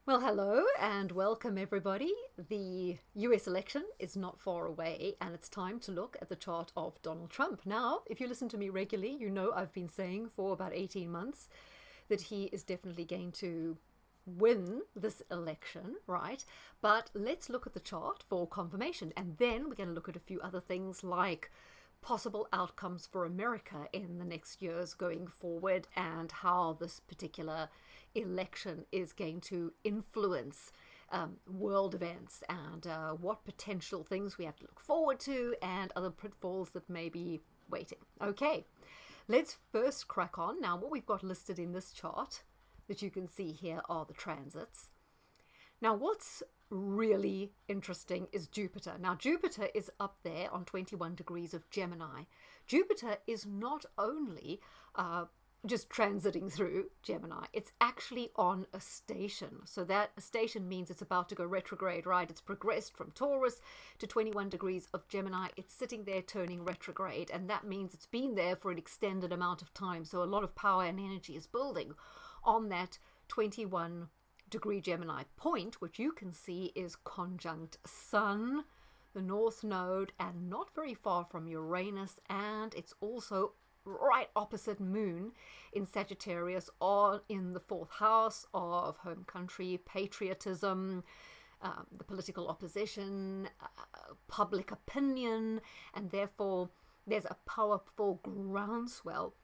Well, hello and welcome everybody. The US election is not far away and it's time to look at the chart of Donald Trump. Now, if you listen to me regularly, you know I've been saying for about 18 months that he is definitely going to win this election, right? But let's look at the chart for confirmation, and then we're going to look at a few other things like possible outcomes for America in the next years going forward and how this particular election is going to influence world events and what potential things we have to look forward to and other pitfalls that may be waiting. Okay, let's first crack on. Now, what we've got listed in this chart that you can see here are the transits. Now, what's really interesting is Jupiter. Now, Jupiter is up there on 21 degrees of Gemini. Jupiter is not only just transiting through Gemini, it's actually on a station. So that a station means it's about to go retrograde, right? It's progressed from Taurus to 21 degrees of Gemini. It's sitting there turning retrograde, and that means it's been there for an extended amount of time. So a lot of power and energy is building on that 21 degree Gemini point, which you can see is conjunct Sun, the North Node, and not very far from Uranus, and it's also right opposite Moon in Sagittarius, or in the fourth house of home country, patriotism, the political opposition, public opinion, and therefore there's a powerful groundswell,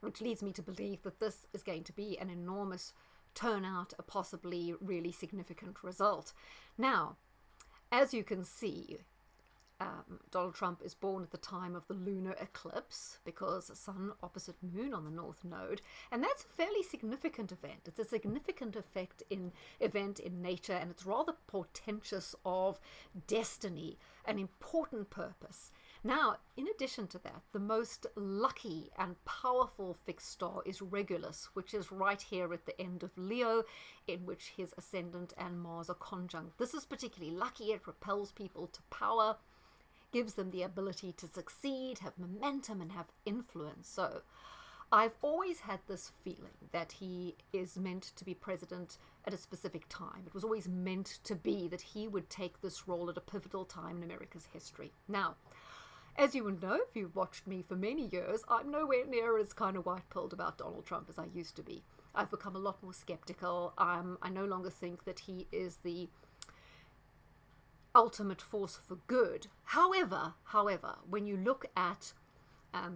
which leads me to believe that this is going to be an enormous turnout, a possibly really significant result. Now, as you can see, Donald Trump is born at the time of the lunar eclipse because Sun opposite Moon on the North Node, and that's a fairly significant event. It's a significant event in nature, and it's rather portentous of destiny, an important purpose. Now, in addition to that, the most lucky and powerful fixed star is Regulus, which is right here at the end of Leo, in which his ascendant and Mars are conjunct. This is particularly lucky. It propels people to power, gives them the ability to succeed, have momentum, and have influence. So I've always had this feeling that he is meant to be president at a specific time. It was always meant to be that he would take this role at a pivotal time in America's history. Now, as you would know, if you've watched me for many years, I'm nowhere near as kind of white-pilled about Donald Trump as I used to be. I've become a lot more skeptical. I no longer think that he is the ultimate force for good. However, when you look at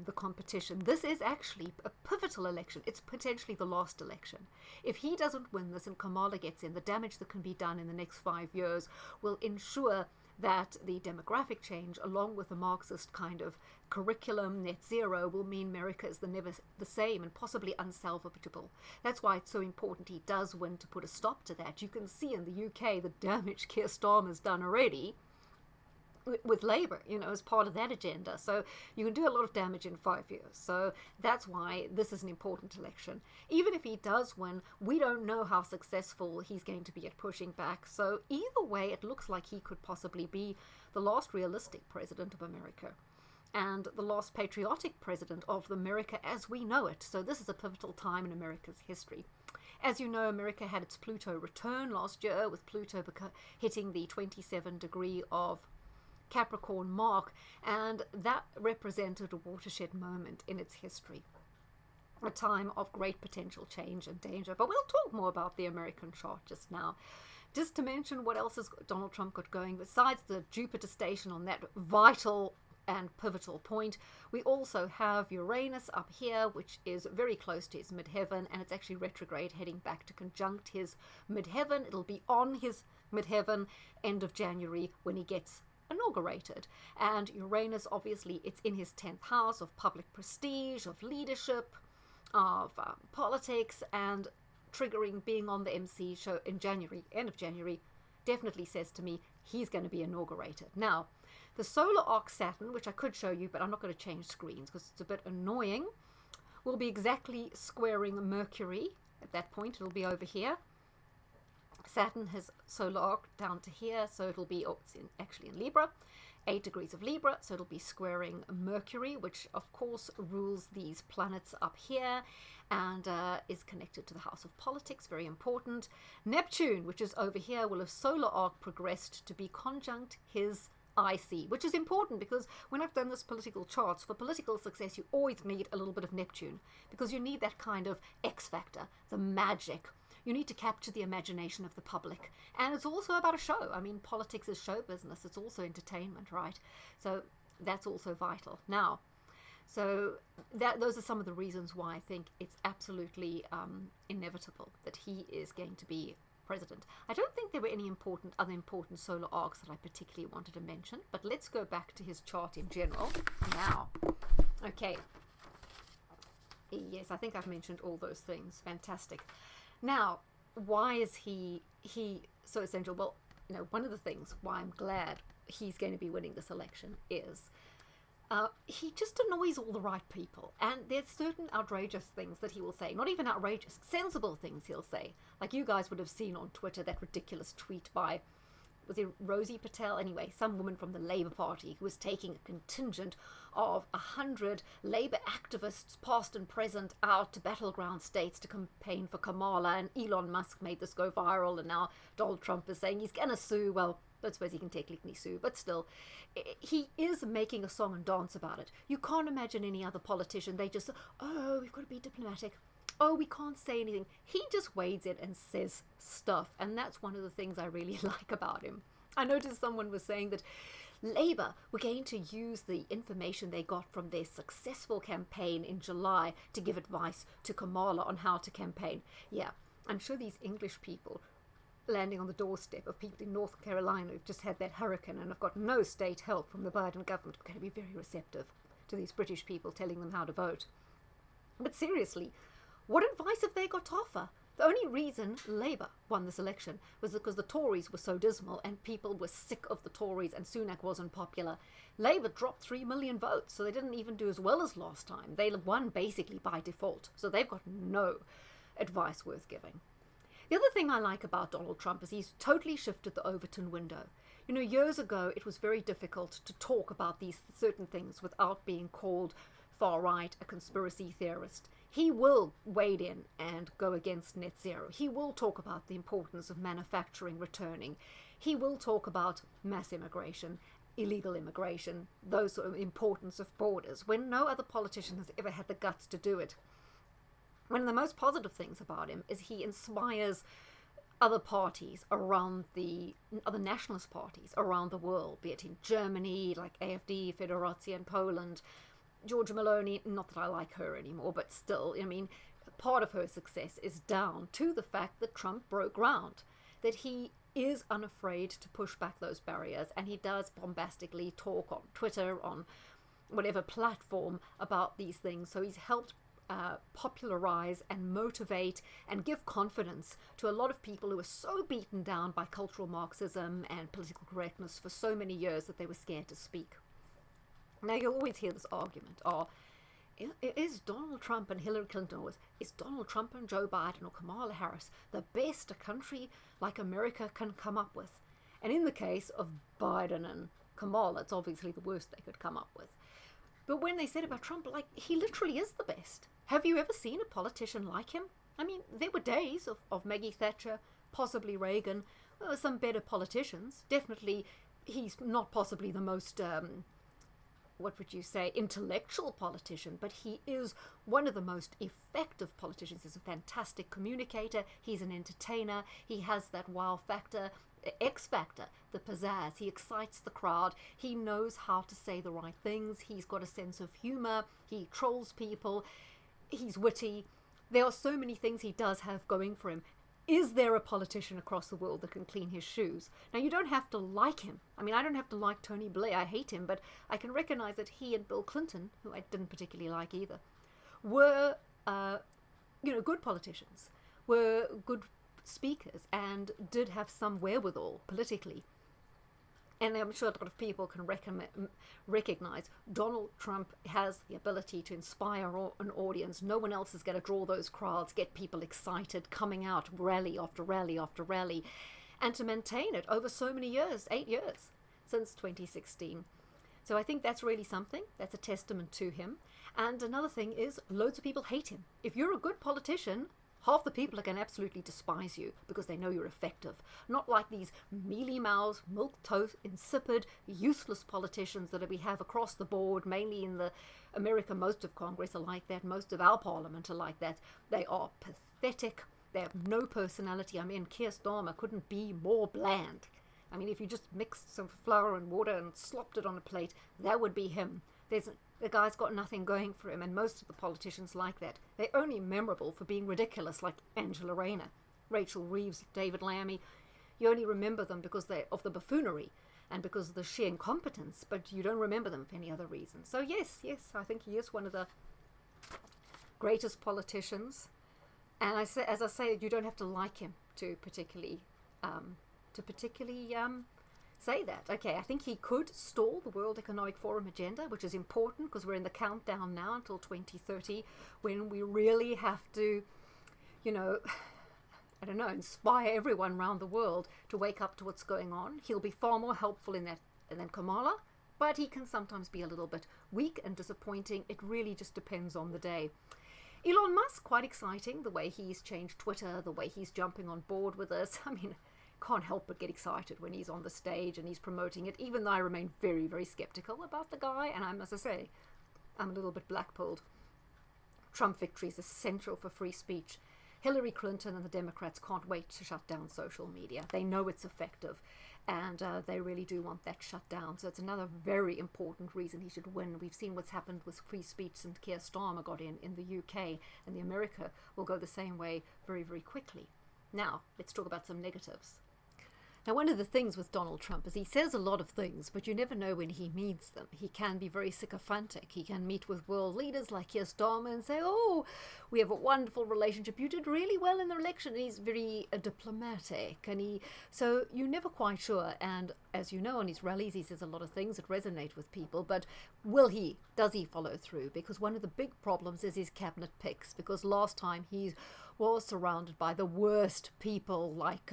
the competition, this is actually a pivotal election. It's potentially the last election. If he doesn't win this and Kamala gets in, the damage that can be done in the next 5 years will ensure that the demographic change, along with the Marxist kind of curriculum, net zero, will mean America is never the same and possibly unsalvageable. That's why it's so important he does win to put a stop to that. You can see in the UK the damage Keir Starmer's done already with Labour, as part of that agenda. So you can do a lot of damage in 5 years. So that's why this is an important election. Even if he does win, we don't know how successful he's going to be at pushing back. So either way, it looks like he could possibly be the last realistic president of America and the last patriotic president of America as we know it. So this is a pivotal time in America's history. As you know, America had its Pluto return last year, with Pluto hitting the 27 degree of Capricorn mark, and that represented a watershed moment in its history, a time of great potential change and danger. But we'll talk more about the American chart just now. Just to mention what else has Donald Trump got going besides the Jupiter station on that vital and pivotal point. We also have Uranus up here, which is very close to his midheaven, and it's actually retrograde, heading back to conjunct his midheaven. It'll be on his midheaven end of January when he gets inaugurated. And Uranus, obviously, it's in his 10th house of public prestige, of leadership, of politics, and triggering being on the MC show in January, end of January, definitely says to me he's going to be inaugurated. Now, the solar arc Saturn, which I could show you, but I'm not going to change screens because it's a bit annoying, will be exactly squaring Mercury. At that point, it'll be over here. Saturn has solar arc down to here, so it'll be, it's actually in Libra, 8 degrees of Libra, so it'll be squaring Mercury, which of course rules these planets up here and is connected to the house of politics, very important. Neptune, which is over here, will have solar arc progressed to be conjunct his IC, which is important because when I've done this political charts, for political success you always need a little bit of Neptune, because you need that kind of X factor, the magic. You need to capture the imagination of the public. And it's also about a show. I mean, politics is show business. It's also entertainment, right? So that's also vital. Now, so those are some of the reasons why I think it's absolutely inevitable that he is going to be president. I don't think there were any other important solar arcs that I particularly wanted to mention, but let's go back to his chart in general now. Okay. Yes, I think I've mentioned all those things. Fantastic. Now, why is he so essential? Well, one of the things why I'm glad he's going to be winning this election is he just annoys all the right people. And there's certain outrageous things that he will say. Not even outrageous, sensible things he'll say. Like you guys would have seen on Twitter that ridiculous tweet by, was it Rosie Patel? Anyway, some woman from the Labour Party who was taking a contingent of 100 Labour activists, past and present, out to battleground states to campaign for Kamala. And Elon Musk made this go viral, and now Donald Trump is saying he's going to sue. Well, I don't suppose he can technically sue, but still, he is making a song and dance about it. You can't imagine any other politician. They just, oh, we've got to be diplomatic. Oh, we can't say anything. He just wades in and says stuff, and that's one of the things I really like about him. I noticed someone was saying that Labour were going to use the information they got from their successful campaign in July to give advice to Kamala on how to campaign. Yeah, I'm sure these English people landing on the doorstep of people in North Carolina who've just had that hurricane and have got no state help from the Biden government are going to be very receptive to these British people telling them how to vote. But seriously, what advice have they got to offer? The only reason Labour won this election was because the Tories were so dismal and people were sick of the Tories and Sunak wasn't popular. Labour dropped 3 million votes, so they didn't even do as well as last time. They won basically by default, so they've got no advice worth giving. The other thing I like about Donald Trump is he's totally shifted the Overton window. Years ago, it was very difficult to talk about these certain things without being called far-right, a conspiracy theorist. He will wade in and go against net zero. He will talk about the importance of manufacturing returning. He will talk about mass immigration, illegal immigration, those sort of importance of borders, when no other politician has ever had the guts to do it. One of the most positive things about him is he inspires other parties around other nationalist parties around the world, be it in Germany, like AfD, Federacja in Poland, Giorgia Meloni, not that I like her anymore, but still, I mean, part of her success is down to the fact that Trump broke ground, that he is unafraid to push back those barriers, and he does bombastically talk on Twitter, on whatever platform about these things. So he's helped popularize and motivate and give confidence to a lot of people who were so beaten down by cultural Marxism and political correctness for so many years that they were scared to speak. Now, you'll always hear this argument, is Donald Trump and Hillary Clinton, or is Donald Trump and Joe Biden or Kamala Harris the best a country like America can come up with? And in the case of Biden and Kamala, it's obviously the worst they could come up with. But when they said about Trump, like, he literally is the best. Have you ever seen a politician like him? I mean, there were days of Maggie Thatcher, possibly Reagan. There were some better politicians. Definitely, he's not possibly the most, intellectual politician, but he is one of the most effective politicians. He's a fantastic communicator. He's an entertainer. He has that wow factor, X factor, the pizzazz. He excites the crowd. He knows how to say the right things. He's got a sense of humor. He trolls people. He's witty. There are so many things he does have going for him. Is there a politician across the world that can clean his shoes? Now, you don't have to like him. I mean, I don't have to like Tony Blair. I hate him, but I can recognize that he and Bill Clinton, who I didn't particularly like either, were, good politicians, were good speakers, and did have some wherewithal politically. And I'm sure a lot of people can recognize Donald Trump has the ability to inspire an audience. No one else is going to draw those crowds, get people excited, coming out rally after rally after rally, and to maintain it over so many years, 8 years, since 2016. So I think that's really something. That's a testament to him. And another thing is loads of people hate him. If you're a good politician, half the people are going to absolutely despise you because they know you're effective. Not like these mealy-mouthed, milquetoast, insipid, useless politicians that we have across the board, mainly in the America. Most of Congress are like that. Most of our parliament are like that. They are pathetic. They have no personality. I mean, Keir Starmer couldn't be more bland. I mean, if you just mixed some flour and water and slopped it on a plate, that would be him. The guy's got nothing going for him, and most of the politicians like that. They're only memorable for being ridiculous, like Angela Rayner, Rachel Reeves, David Lammy. You only remember them because they're of the buffoonery and because of the sheer incompetence, but you don't remember them for any other reason. So yes, I think he is one of the greatest politicians. And as I say, you don't have to like him to particularly say that. Okay, I think he could stall the World Economic Forum agenda, which is important because we're in the countdown now until 2030, when we really have to, inspire everyone around the world to wake up to what's going on. He'll be far more helpful in that than Kamala, but he can sometimes be a little bit weak and disappointing. It really just depends on the day. Elon Musk, quite exciting, the way he's changed Twitter, the way he's jumping on board with us. I mean, can't help but get excited when he's on the stage and he's promoting it, even though I remain very, very skeptical about the guy. And as I say, I'm a little bit blackpilled. Trump victory is essential for free speech. Hillary Clinton and the Democrats can't wait to shut down social media. They know it's effective, and they really do want that shut down. So it's another very important reason he should win. We've seen what's happened with free speech since Keir Starmer got in the UK, and the America will go the same way very, very quickly. Now, let's talk about some negatives. Now, one of the things with Donald Trump is he says a lot of things, but you never know when he means them. He can be very sycophantic. He can meet with world leaders like Keir Starmer and say, oh, we have a wonderful relationship. You did really well in the election. And he's very diplomatic. So you're never quite sure. And as you know, on his rallies, he says a lot of things that resonate with people. But does he follow through? Because one of the big problems is his cabinet picks. Because last time he was surrounded by the worst people like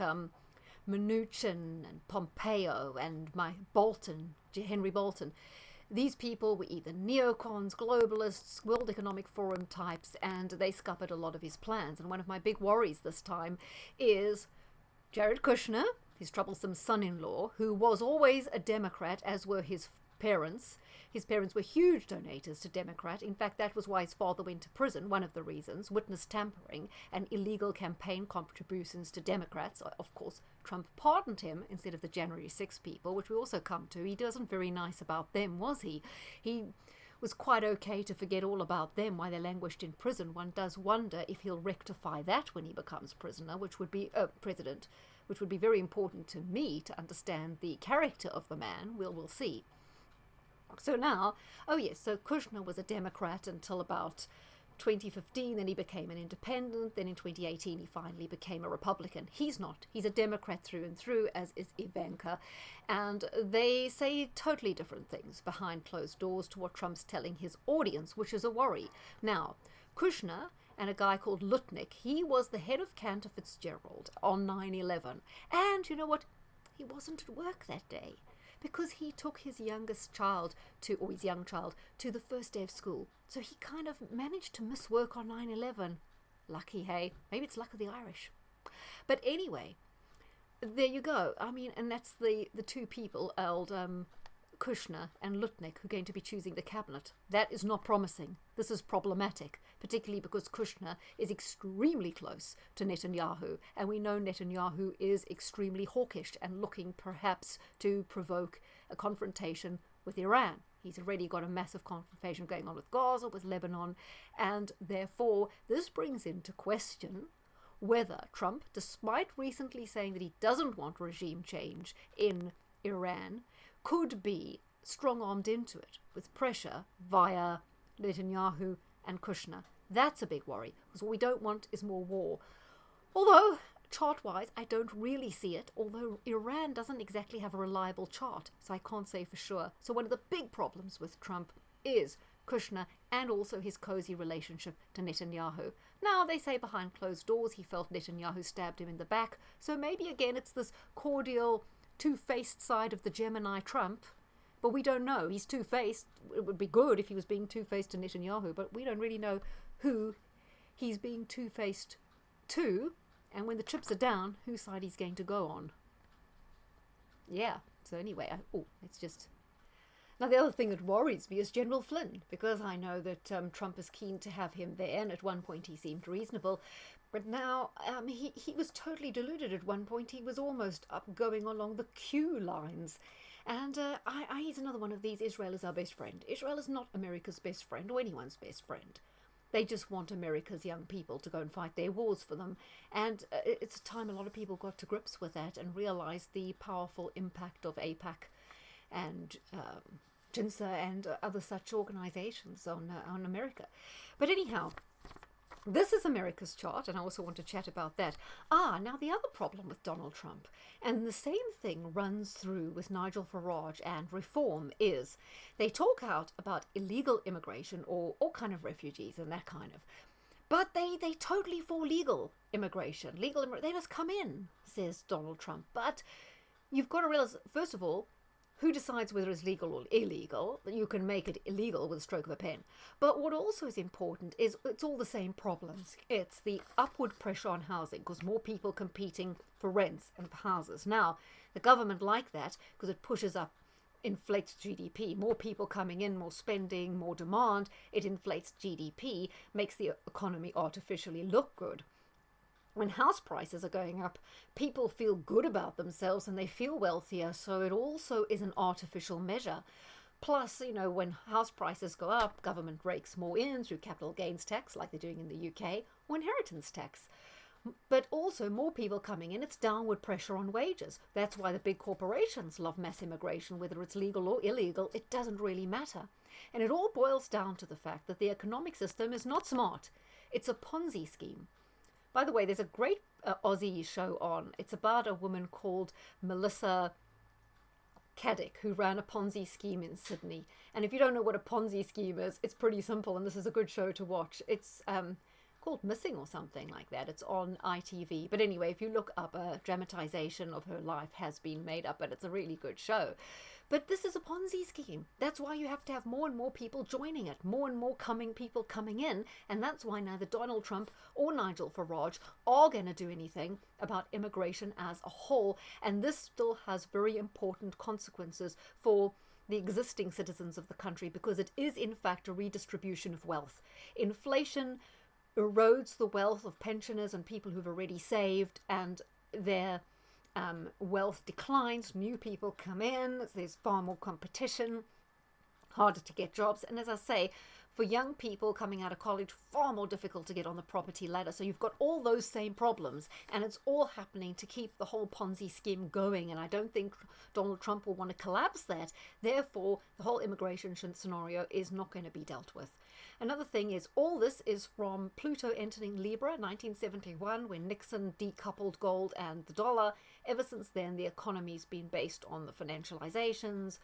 Mnuchin and Pompeo and Henry Bolton. These people were either neocons, globalists, World Economic Forum types, and they scuppered a lot of his plans. And one of my big worries this time is Jared Kushner, his troublesome son-in-law, who was always a Democrat, as were his parents. His parents were huge donators to Democrat. In fact, that was why his father went to prison, one of the reasons, witness tampering and illegal campaign contributions to Democrats. Of course, Trump pardoned him instead of the January 6 people, which we also come to. He wasn't very nice about them, was he? He was quite okay to forget all about them while they languished in prison. One does wonder if he'll rectify that when he becomes president, which would be very important to me to understand the character of the man. We'll see. So now, so Kushner was a Democrat until about 2015, then he became an independent, then in 2018 he finally became a Republican. He's not. He's a Democrat through and through, as is Ivanka, and they say totally different things behind closed doors to what Trump's telling his audience, which is a worry. Now, Kushner and a guy called Lutnick, he was the head of Cantor Fitzgerald on 9/11, and you know what? He wasn't at work that day, because he took his young child to the first day of school. So he kind of managed to miss work on 9/11. Lucky, hey? Maybe it's luck of the Irish. But anyway, there you go. I mean, and that's the two people, old Kushner and Lutnick, who are going to be choosing the cabinet. That is not promising. This is problematic, particularly because Kushner is extremely close to Netanyahu, and we know Netanyahu is extremely hawkish and looking perhaps to provoke a confrontation with Iran. He's already got a massive confrontation going on with Gaza, with Lebanon, and therefore this brings into question whether Trump, despite recently saying that he doesn't want regime change in Iran, could be strong-armed into it with pressure via Netanyahu and Kushner. That's a big worry, because what we don't want is more war. Although, chart-wise, I don't really see it, although Iran doesn't exactly have a reliable chart, so I can't say for sure. So one of the big problems with Trump is Kushner and also his cozy relationship to Netanyahu. Now, they say behind closed doors he felt Netanyahu stabbed him in the back, so maybe again it's this cordial, two-faced side of the Gemini Trump But we don't know. He's two-faced. It would be good if he was being two-faced to Netanyahu, but we don't really know who he's being two-faced to, and when the chips are down, whose side he's going to go on. Yeah, so anyway, it's just... Now, the other thing that worries me is General Flynn, because I know that Trump is keen to have him there, and at one point he seemed reasonable, but now he was totally deluded. At one point he was almost up going along the queue lines, and he's another one of these, Israel is our best friend. Israel is not America's best friend or anyone's best friend. They just want America's young people to go and fight their wars for them, and it's a time a lot of people got to grips with that and realized the powerful impact of AIPAC and JINSA and other such organizations on America. But anyhow, this is America's chart, and I also want to chat about that. Now the other problem with Donald Trump, and the same thing runs through with Nigel Farage and reform, is they talk out about illegal immigration or all kind of refugees and that kind of, but they totally for legal immigration. They must come in, says Donald Trump. But you've got to realize, first of all, who decides whether it's legal or illegal? You can make it illegal with a stroke of a pen. But what also is important is it's all the same problems. It's the upward pressure on housing, because more people competing for rents and for houses. Now, the government like that because it pushes up, inflates GDP. More people coming in, more spending, more demand. It inflates GDP, makes the economy artificially look good. When house prices are going up, people feel good about themselves and they feel wealthier, so it also is an artificial measure. Plus, when house prices go up, government rakes more in through capital gains tax, like they're doing in the UK, or inheritance tax. But also, more people coming in, it's downward pressure on wages. That's why the big corporations love mass immigration, whether it's legal or illegal, it doesn't really matter. And it all boils down to the fact that the economic system is not smart. It's a Ponzi scheme. By the way, there's a great Aussie show on. It's about a woman called Melissa Caddick, who ran a Ponzi scheme in Sydney. And if you don't know what a Ponzi scheme is, it's pretty simple, and this is a good show to watch. It's called Missing or something like that. It's on ITV. But anyway, if you look up, a dramatization of her life has been made up, and it's a really good show. But this is a Ponzi scheme. That's why you have to have more and more people joining it, more and more people coming in, and that's why neither Donald Trump or Nigel Farage are going to do anything about immigration as a whole, and this still has very important consequences for the existing citizens of the country, because it is in fact a redistribution of wealth. Inflation erodes the wealth of pensioners and people who've already saved, and their wealth declines, new people come in, there's far more competition, harder to get jobs, and as I say, for young people coming out of college, far more difficult to get on the property ladder. So you've got all those same problems, and it's all happening to keep the whole Ponzi scheme going, and I don't think Donald Trump will want to collapse that. Therefore, the whole immigration scenario is not going to be dealt with. Another thing is, all this is from Pluto entering Libra, 1971, when Nixon decoupled gold and the dollar. Ever since then, the economy's been based on the financializations,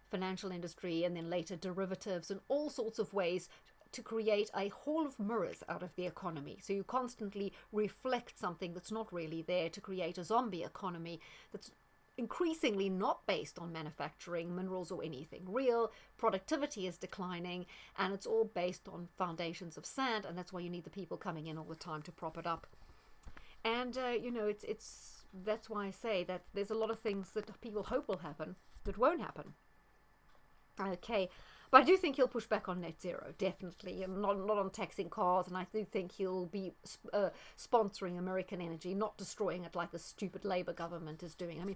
financial industry, and then later derivatives, and all sorts of ways to create a hall of mirrors out of the economy. So you constantly reflect something that's not really there to create a zombie economy that's increasingly not based on manufacturing, minerals, or anything real. Productivity is declining, and it's all based on foundations of sand, and that's why you need the people coming in all the time to prop it up. And that's why I say that there's a lot of things that people hope will happen that won't happen. Okay, but I do think he'll push back on net zero, definitely, and not on taxing cars, and I do think he'll be sponsoring American energy, not destroying it like the stupid Labour government is doing. I mean,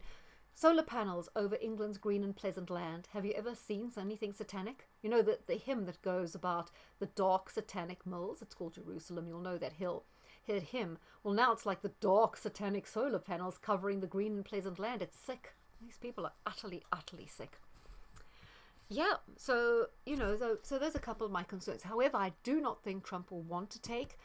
solar panels over England's green and pleasant land. Have you ever seen anything satanic? You know the hymn that goes about the dark satanic mills? It's called Jerusalem. You'll know that hymn. Well, now it's like the dark satanic solar panels covering the green and pleasant land. It's sick. These people are utterly, utterly sick. Yeah, so there's a couple of my concerns. However, I do not think Trump will want to take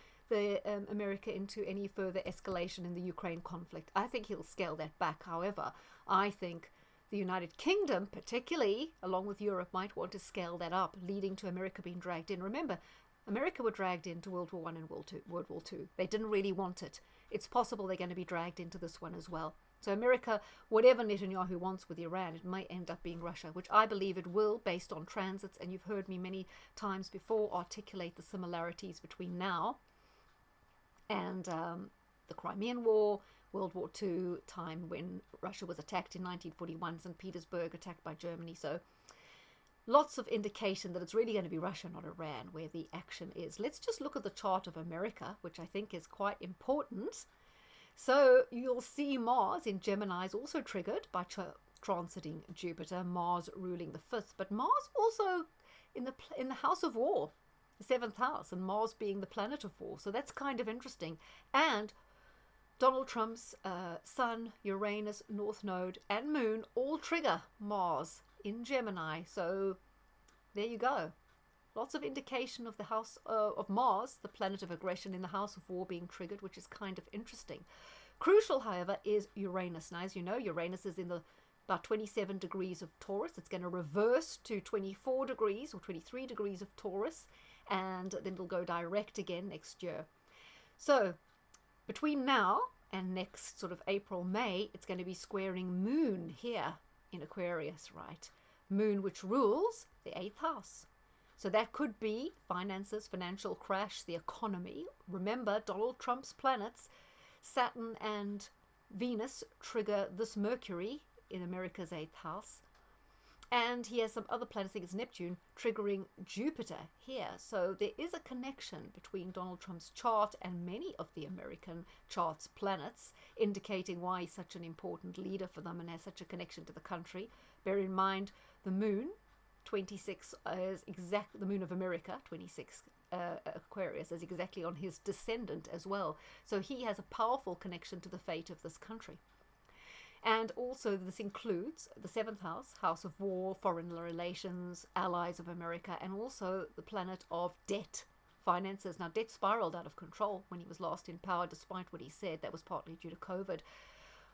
America into any further escalation in the Ukraine conflict. I think he'll scale that back. However, I think the United Kingdom, particularly, along with Europe, might want to scale that up, leading to America being dragged in. Remember, America were dragged into World War I and World War II. They didn't really want it. It's possible they're going to be dragged into this one as well. So America, whatever Netanyahu wants with Iran, it may end up being Russia, which I believe it will based on transits. And you've heard me many times before articulate the similarities between now and the Crimean War, World War II, time when Russia was attacked in 1941, St. Petersburg attacked by Germany. So lots of indication that it's really going to be Russia, not Iran, where the action is. Let's just look at the chart of America, which I think is quite important. So you'll see Mars in Gemini is also triggered by transiting Jupiter, Mars ruling the 5th, but Mars also in the house of war, the 7th house, and Mars being the planet of war. So that's kind of interesting. And Donald Trump's Sun, Uranus, North Node, and Moon all trigger Mars in Gemini. So there you go. Lots of indication of the house of Mars, the planet of aggression, in the house of war being triggered, which is kind of interesting. Crucial, however, is Uranus. Now, as you know, Uranus is in about 27 degrees of Taurus. It's going to reverse to 24 degrees or 23 degrees of Taurus, and then it'll go direct again next year. So between now and next sort of April, May, it's going to be squaring Moon here in Aquarius, right? Moon, which rules the 8th house. So that could be finances, financial crash, the economy. Remember, Donald Trump's planets, Saturn and Venus, trigger this Mercury in America's 8th house. And he has some other planets, I think it's Neptune, triggering Jupiter here. So there is a connection between Donald Trump's chart and many of the American chart's planets, indicating why he's such an important leader for them and has such a connection to the country. Bear in mind, the Moon, 26 is the Moon of America, 26 Aquarius, is exactly on his descendant as well. So he has a powerful connection to the fate of this country. And also this includes the 7th house, house of war, foreign relations, allies of America, and also the planet of debt, finances. Now, debt spiraled out of control when he was last in power, despite what he said. That was partly due to COVID.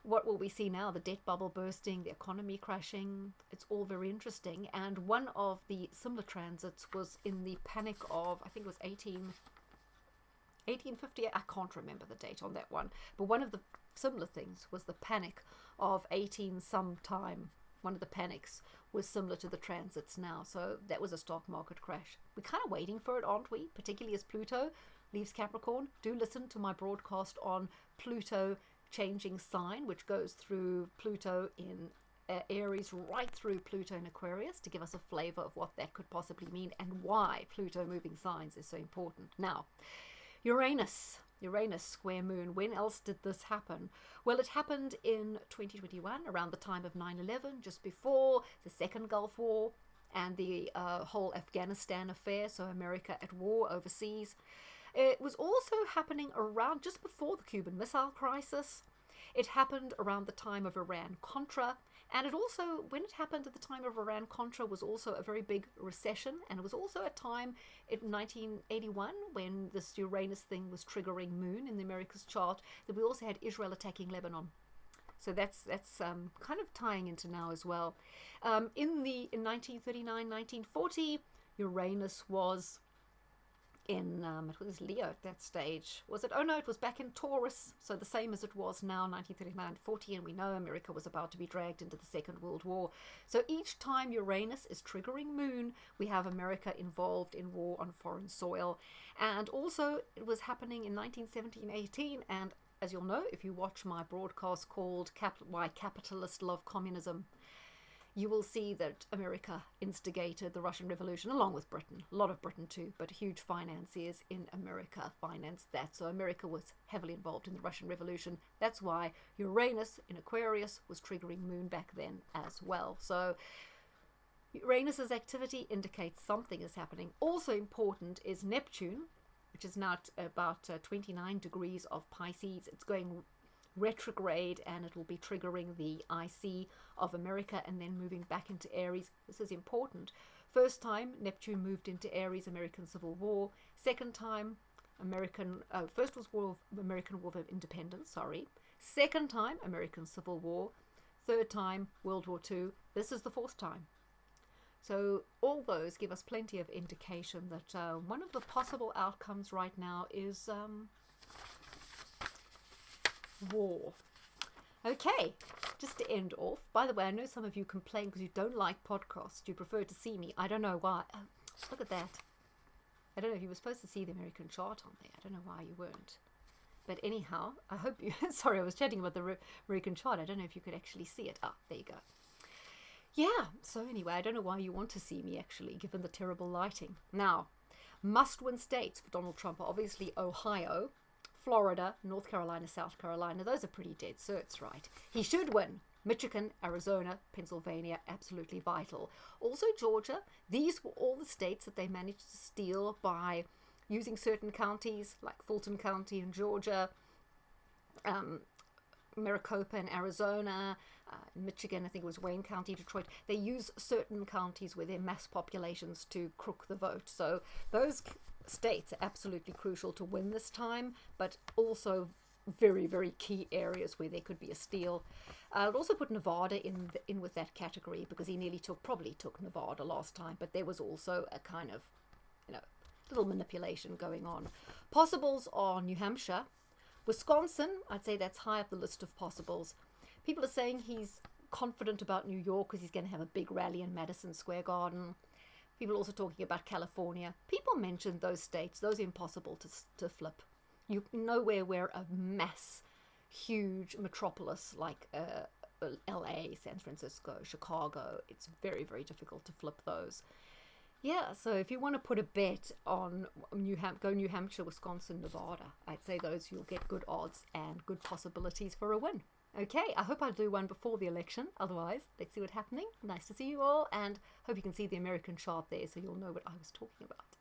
What will we see now? The debt bubble bursting, the economy crashing. It's all very interesting. And one of the similar transits was in the panic of, I think it was 1850. I can't remember the date on that one. But one of the similar things was the panic of 18 sometime. One of the panics was similar to the transits now. So that was a stock market crash. We're kind of waiting for it, aren't we? Particularly as Pluto leaves Capricorn. Do listen to my broadcast on Pluto changing sign, which goes through Pluto in Aries right through Pluto in Aquarius, to give us a flavor of what that could possibly mean and why Pluto moving signs is so important. Now, Uranus square Moon. When else did this happen? Well, it happened in 2021, around the time of 9/11, just before the Second Gulf War and the whole Afghanistan affair, so America at war overseas. It was also happening around just before the Cuban Missile Crisis. It happened around the time of Iran-Contra, and it also, when it happened at the time of Iran-Contra, was also a very big recession, and it was also a time in 1981 when this Uranus thing was triggering Moon in the America's chart, that we also had Israel attacking Lebanon. So that's kind of tying into now as well. In 1939, 1940, Uranus was in it was Leo at that stage. Was it? Oh no, it was back in Taurus. So the same as it was now, 1939-40, and we know America was about to be dragged into the Second World War. So each time Uranus is triggering Moon, we have America involved in war on foreign soil. And also it was happening in 1917-18, and as you'll know if you watch my broadcast called Why Capitalists Love Communism, you will see that America instigated the Russian Revolution, along with Britain. A lot of Britain too, but huge financiers in America financed that. So America was heavily involved in the Russian Revolution. That's why Uranus in Aquarius was triggering Moon back then as well. So Uranus's activity indicates something is happening. Also important is Neptune, which is now at about 29 degrees of Pisces. It's going retrograde, and it will be triggering the IC of America and then moving back into Aries. This is important. First time Neptune moved into Aries, American Civil War. Second time first was American War of Independence, sorry. Second time American Civil War. Third time World War II. This is the fourth time. So all those give us plenty of indication that one of the possible outcomes right now is war. Okay, just to end off, by the way, I know some of you complain because you don't like podcasts. You prefer to see me. I don't know why. Oh, look at that. I don't know if you were supposed to see the American chart on there. I don't know why you weren't. But anyhow, I hope you... Sorry, I was chatting about the American chart. I don't know if you could actually see it. Ah, there you go. Yeah, so anyway, I don't know why you want to see me, actually, given the terrible lighting. Now, must-win states for Donald Trump are obviously Ohio, Florida, North Carolina, South Carolina. Those are pretty dead certs, right? He should win. Michigan, Arizona, Pennsylvania, absolutely vital. Also Georgia. These were all the states that they managed to steal by using certain counties, like Fulton County in Georgia, Maricopa in Arizona, Michigan, I think it was Wayne County, Detroit. They use certain counties with their mass populations to crook the vote. So those states are absolutely crucial to win this time, but also very, very key areas where there could be a steal. I'll also put Nevada in with that category because he nearly probably took Nevada last time, but there was also a kind of, little manipulation going on. Possibles are New Hampshire. Wisconsin, I'd say that's high up the list of possibles. People are saying he's confident about New York because he's going to have a big rally in Madison Square Garden. People are also talking about California. People mentioned those states. Those are impossible to flip. You nowhere where a huge metropolis like LA, San Francisco, Chicago, it's very, very difficult to flip those. Yeah, so if you want to put a bet on New Hampshire, Wisconsin, Nevada, I'd say those you'll get good odds and good possibilities for a win. Okay, I hope I'll do one before the election. Otherwise, let's see what's happening. Nice to see you all, and hope you can see the American chart there so you'll know what I was talking about.